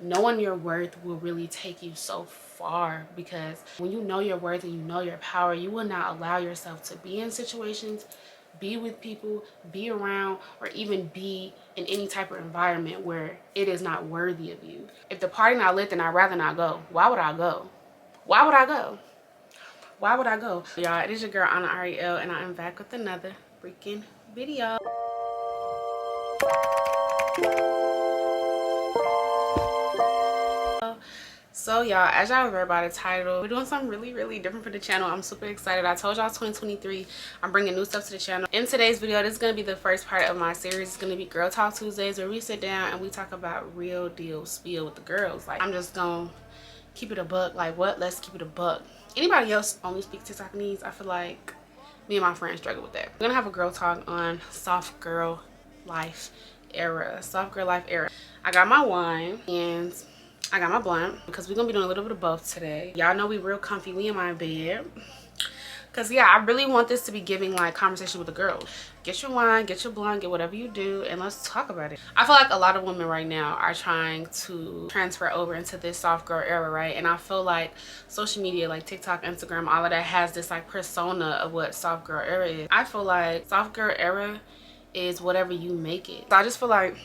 knowing your worth will really take you so far, because when you know your worth and you know your power, you will not allow yourself to be in situations, be with people, be around, or even be in any type of environment where it is not worthy of you. If the party not lit, then I'd rather not go. Why would I go? Why would I go? Why would I go? Y'all, it is your girl Anna Ariel, and I am back with another freaking video. So y'all, as y'all read by the title, we're doing something really different for the channel. I'm super excited. I told y'all 2023 I'm bringing new stuff to the channel. In today's video, this is going to be the first part of my series. It's going to be Girl Talk Tuesdays, where we sit down and we talk about real deal spiel with the girls. Like, I'm just gonna keep it a buck. Like, what? Let's keep it a buck. Anybody else only speak TikTok needs? I feel like me and my friends struggle with that. We're gonna have a girl talk on soft girl life era. Soft girl life era. I got my wine and I got my blunt because we're gonna be doing a little bit of both today. Y'all know we real comfy. We in my bed. Cause yeah, I really want this to be giving like conversation with the girls. Get your wine, get your blunt, get whatever you do, and let's talk about it. I feel like a lot of women right now are trying to transfer over into this soft girl era, right? And I feel like social media, like TikTok, Instagram, all of that has this like persona of what soft girl era is. I feel like soft girl era is whatever you make it. So I just feel like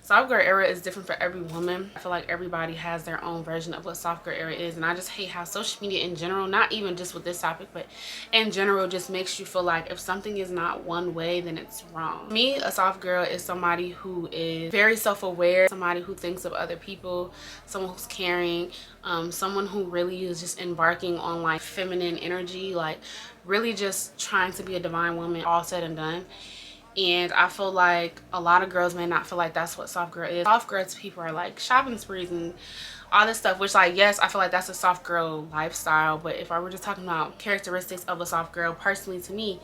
soft girl era is different for every woman. I feel like everybody has their own version of what soft girl era is, and I just hate how social media in general, not even just with this topic, but in general, just makes you feel like if something is not one way, then it's wrong. Me, a soft girl is somebody who is very self-aware, somebody who thinks of other people, someone who's caring, someone who really is just embarking on like feminine energy, like really just trying to be a divine woman, all said and done. And I feel like a lot of girls may not feel like that's what soft girl is. Soft girls people are like shopping sprees and all this stuff, which like, yes, I feel like that's a soft girl lifestyle. But if I were just talking about characteristics of a soft girl, personally to me,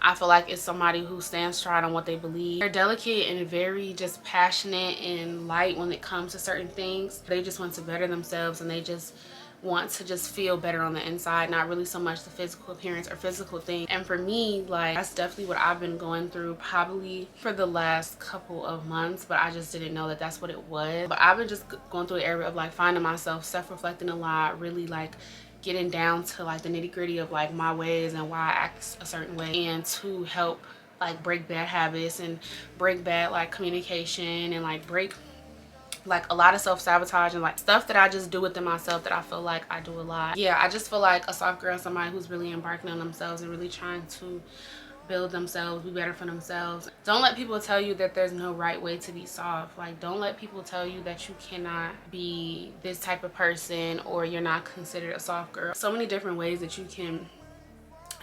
I feel like it's somebody who stands strong on what they believe. They're delicate and very just passionate and light when it comes to certain things. They just want to better themselves, and they just want to just feel better on the inside, not really so much the physical appearance or physical thing. And for me, like, that's definitely what I've been going through probably for the last couple of months, but I just didn't know that that's what it was. But I've been just going through the area of like finding myself, self-reflecting a lot, really like getting down to like the nitty-gritty of like my ways and why I act a certain way, and to help like break bad habits and break bad like communication and like break like a lot of self-sabotage and like stuff that I just do within myself that I feel like I do a lot. Yeah, I just feel like a soft girl is somebody who's really embarking on themselves and really trying to build themselves, be better for themselves. Don't let people tell you that there's no right way to be soft. Like, don't let people tell you that you cannot be this type of person or you're not considered a soft girl. So many different ways that you can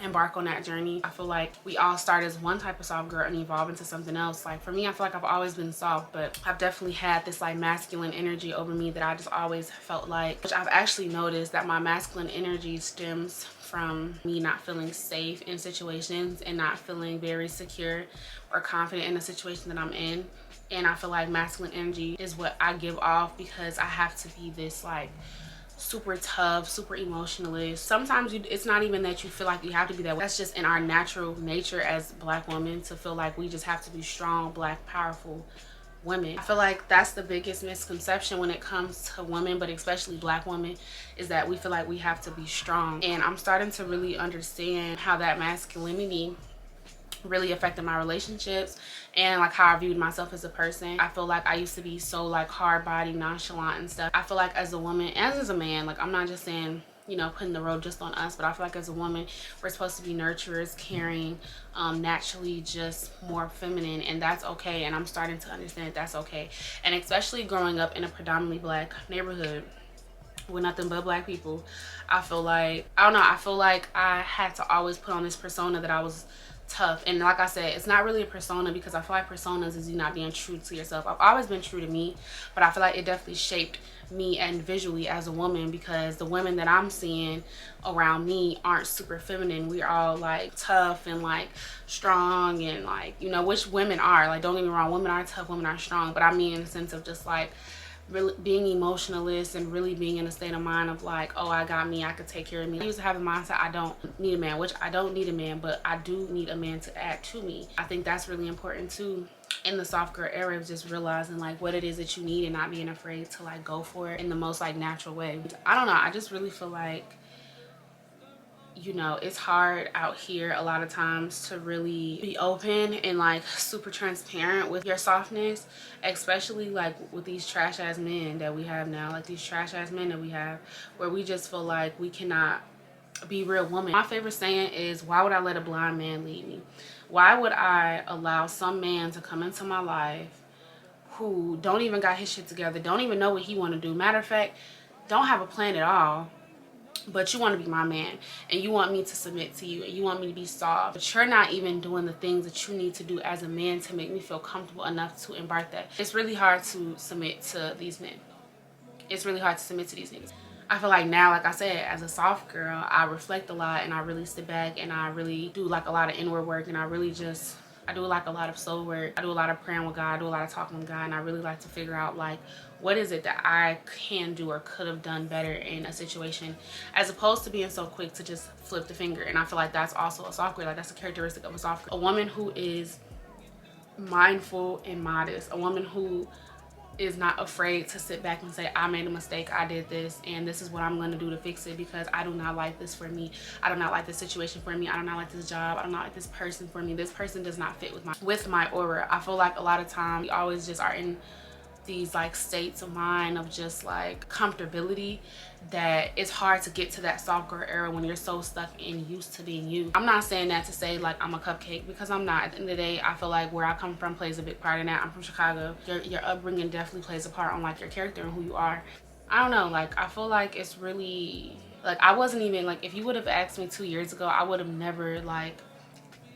embark on that journey. I feel like we all start as one type of soft girl and evolve into something else. Like for me, I feel like I've always been soft, but I've definitely had this like masculine energy over me that I just always felt like, which I've actually noticed that my masculine energy stems from me not feeling safe in situations and not feeling very secure or confident in the situation that I'm in. And I feel like masculine energy is what I give off because I have to be this like super tough, super emotionalist. Sometimes it's not even that you feel like you have to be that way. That's just in our natural nature as Black women, to feel like we just have to be strong, Black, powerful women. I feel like that's the biggest misconception when it comes to women, but especially Black women, is that we feel like we have to be strong. And I'm starting to really understand how that masculinity really affected my relationships and like how I viewed myself as a person. I feel like I used to be so like hard-bodied, nonchalant and stuff. I feel like as a woman, as a man, like I'm not just saying, you know, putting the road just on us, but I feel like as a woman, we're supposed to be nurturers, caring, naturally just more feminine, and that's okay. And I'm starting to understand that that's okay. And especially growing up in a predominantly Black neighborhood with nothing but Black people, I feel like, I don't know, I feel like I had to always put on this persona that I was tough. And like I said, it's not really a persona, because I feel like personas is you not being true to yourself. I've always been true to me, but I feel like it definitely shaped me and visually as a woman, because the women that I'm seeing around me aren't super feminine. We're all like tough and like strong and like, you know, which women are, like, don't get me wrong, women are tough, women are strong, but I mean in the sense of just like really being emotionalist and really being in a state of mind of like, oh, I got me, I could take care of me. I used to have a mindset I don't need a man, which I don't need a man, but I do need a man to add to me. I think that's really important too, in the soft girl era of just realizing like what it is that you need and not being afraid to like go for it in the most like natural way. I don't know, I just really feel like, you know, it's hard out here a lot of times to really be open and like super transparent with your softness, especially like with these trash ass men that we have now, like these trash ass men that we have, where we just feel like we cannot be real women. My favorite saying is, why would I let a blind man lead me? Why would I allow some man to come into my life who don't even got his shit together, don't even know what he want to do, matter of fact don't have a plan at all, but you want to be my man and you want me to submit to you and you want me to be soft, but you're not even doing the things that you need to do as a man to make me feel comfortable enough to embark that. It's really hard to submit to these men. It's really hard to submit to these niggas. I feel like now, like I said, as a soft girl, I reflect a lot and I really sit back and I really do like a lot of inward work, and I do like a lot of soul work. I do a lot of praying with God, I do a lot of talking with God, and I really like to figure out like what is it that I can do or could have done better in a situation, as opposed to being so quick to just flip the finger. And I feel like that's also a soft girl, like that's a characteristic of a soft girl. A woman who is mindful and modest, a woman who is not afraid to sit back and say, I made a mistake, I did this, and this is what I'm going to do to fix it, because I do not like this for me, I do not like this situation for me, I do not like this job, I do not like this person for me, this person does not fit with my aura. I feel like a lot of times we always just are in these like states of mind of just like comfortability that it's hard to get to that soft girl era when you're so stuck and used to being you. I'm not saying that to say like I'm a cupcake, because I'm not. At the end of the day, I feel like where I come from plays a big part in that. I'm from Chicago. Your upbringing definitely plays a part on like your character and who you are. I don't know, like I feel like it's really like, I wasn't even like, if you would have asked me 2 years ago, I would have never like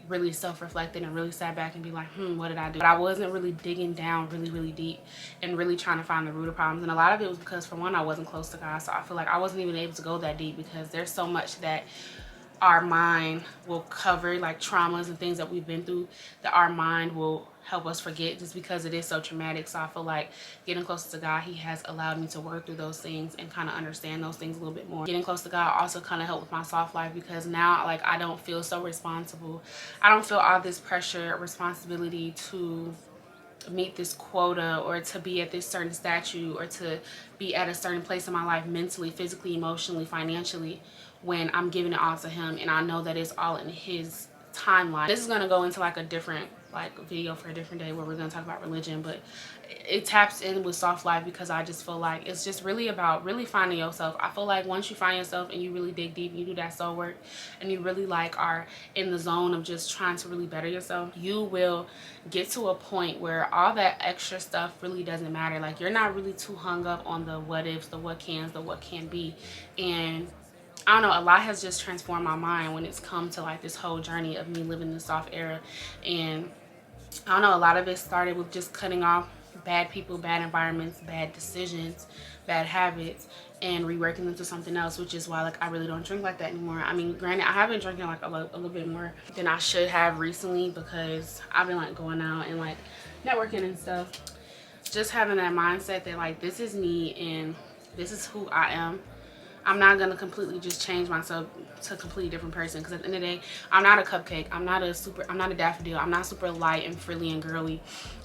really self-reflected and really sat back and be like, what did I do? But I wasn't really digging down really deep and really trying to find the root of problems. And a lot of it was because, for one, I wasn't close to God, so I feel like I wasn't even able to go that deep, because there's so much that our mind will cover, like traumas and things that we've been through, that our mind will help us forget just because it is so traumatic. So I feel like getting closer to God, he has allowed me to work through those things and kind of understand those things a little bit more. Getting close to God also kind of helped with my soft life, because now like I don't feel so responsible. I don't feel all this pressure or responsibility to meet this quota or to be at this certain statue or to be at a certain place in my life mentally, physically, emotionally, financially, when I'm giving it all to him and I know that it's all in his timeline. This is going to go into like a different like video for a different day where we're going to talk about religion, but it taps in with soft life, because I just feel like it's just really about really finding yourself. I feel like once you find yourself and you really dig deep, you do that soul work, and you really like are in the zone of just trying to really better yourself, you will get to a point where all that extra stuff really doesn't matter. Like you're not really too hung up on the what ifs, the what cans, the what can be. And I don't know, a lot has just transformed my mind when it's come to like this whole journey of me living the soft era. And I don't know, a lot of it started with just cutting off bad people, bad environments, bad decisions, bad habits, and reworking them to something else, which is why like I really don't drink like that anymore. I mean, granted, I have been drinking like a little bit more than I should have recently, because I've been like going out and like networking and stuff. Just having that mindset that like this is me and this is who I am. I'm not going to completely just change myself to a completely different person, because at the end of the day, I'm not a cupcake, I'm not a daffodil, I'm not super light and frilly and girly,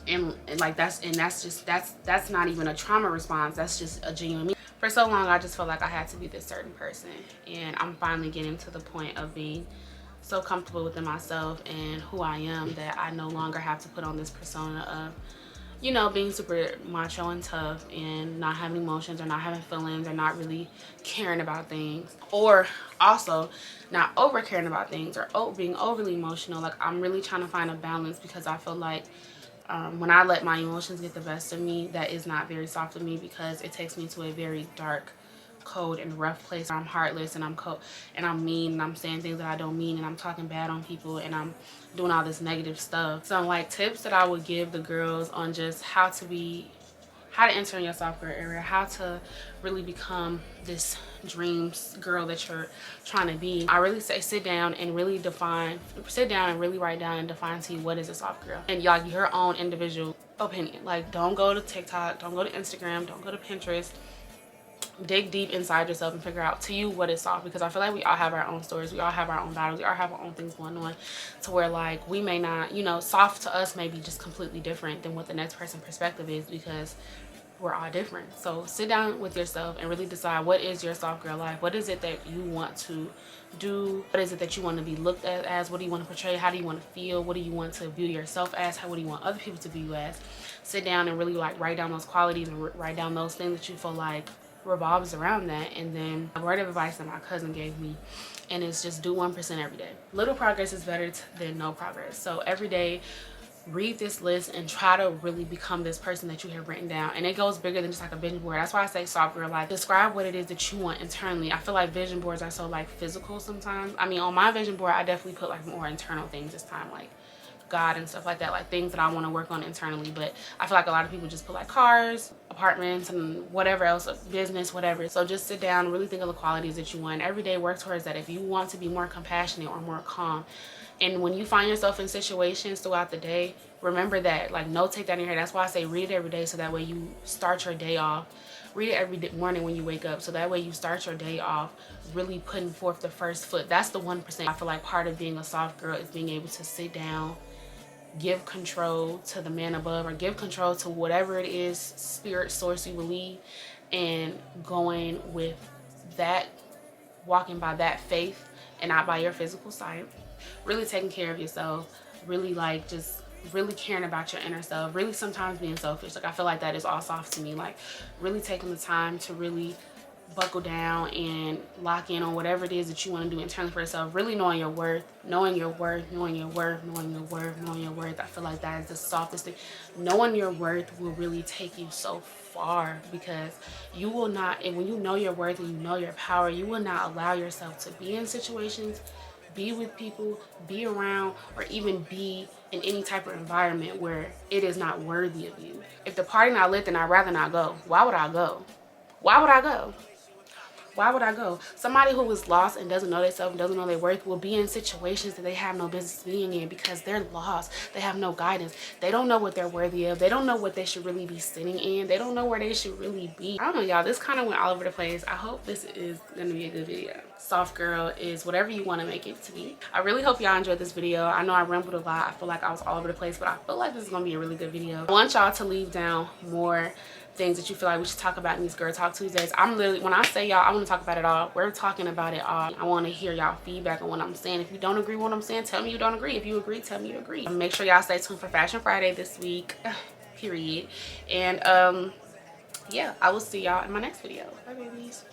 and like that's not even a trauma response, that's just a genuine me. For so long I just felt like I had to be this certain person, and I'm finally getting to the point of being so comfortable within myself and who I am that I no longer have to put on this persona of, you know, being super macho and tough and not having emotions or not having feelings or not really caring about things, or also not over caring about things or being overly emotional. Like I'm really trying to find a balance, because I feel like when I let my emotions get the best of me, that is not very soft of me, because it takes me to a very dark, cold and rough place where I'm heartless and I'm cold and I'm mean and I'm saying things that I don't mean and I'm talking bad on people and I'm doing all this negative stuff. Some like tips that I would give the girls on just how to enter in your soft girl area, how to really become this dreams girl that you're trying to be. I really say sit down and really write down and define to you what is a soft girl, and y'all your own individual opinion. Like don't go to TikTok, don't go to Instagram, don't go to Pinterest, dig deep inside yourself and figure out to you what is soft, because I feel like we all have our own stories, we all have our own battles, we all have our own things going on, to where like we may not, you know, soft to us may be just completely different than what the next person's perspective is, because we're all different. So sit down with yourself and really decide, what is your soft girl life? What is it that you want to do? What is it that you want to be looked at as? What do you want to portray? How do you want to feel? What do you want to view yourself as? What do you want other people to view you as? Sit down and really like write down those qualities and write down those things that you feel like revolves around that. And then a word of advice that my cousin gave me, and it's just do 1% every day. Little progress is better than no progress. So every day, read this list and try to really become this person that you have written down. And it goes bigger than just like a vision board. That's why I say soft girl life. Describe what it is that you want internally. I feel like vision boards are so like physical sometimes. I mean, on my vision board, I definitely put like more internal things this time, like God and stuff like that, like things that I want to work on internally. But I feel like a lot of people just put like cars, apartments, and whatever else, business, whatever. So just sit down, really think of the qualities that you want every day. Work towards that. If you want to be more compassionate or more calm, and when you find yourself in situations throughout the day, remember that, like, notate that in your head. That's why I say read it every day, so that way you start your day off. Read it every morning when you wake up, so that way you start your day off really putting forth the first foot. That's the 1%. I feel like part of being a soft girl is being able to sit down, give control to the man above, or give control to whatever it is, spirit, source you believe, and going with that, walking by that faith and not by your physical sight. Really taking care of yourself, really like just really caring about your inner self, really sometimes being selfish. Like I feel like that is all soft to me. Like really taking the time to really buckle down and lock in on whatever it is that you want to do internally for yourself. Really knowing your worth, knowing your worth, knowing your worth, knowing your worth, knowing your worth. I feel like that is the softest thing. Knowing your worth will really take you so far, because you will not, and when you know your worth and you know your power, you will not allow yourself to be in situations, be with people, be around, or even be in any type of environment where it is not worthy of you. If the party not lit, then I'd rather not go. Why would I go? Why would I go? Why would I go? Somebody who is lost and doesn't know themselves and doesn't know their worth will be in situations that they have no business being in, because they're lost. They have no guidance. They don't know what they're worthy of. They don't know what they should really be sitting in. They don't know where they should really be. I don't know, y'all. This kind of went all over the place. I hope this is going to be a good video. Soft girl is whatever you want to make it to be. I really hope y'all enjoyed this video. I know I rambled a lot. I feel like I was all over the place, but I feel like this is going to be a really good video. I want y'all to leave down more things that you feel like we should talk about in these Girl Talk Tuesdays. I'm literally, when I say y'all, I want to talk about it all. We're talking about it all. I want to hear y'all feedback on what I'm saying. If you don't agree with what I'm saying, tell me you don't agree. If you agree, tell me you agree. Make sure y'all stay tuned for Fashion Friday this week, period. And yeah, I will see y'all in my next video. Bye, babies.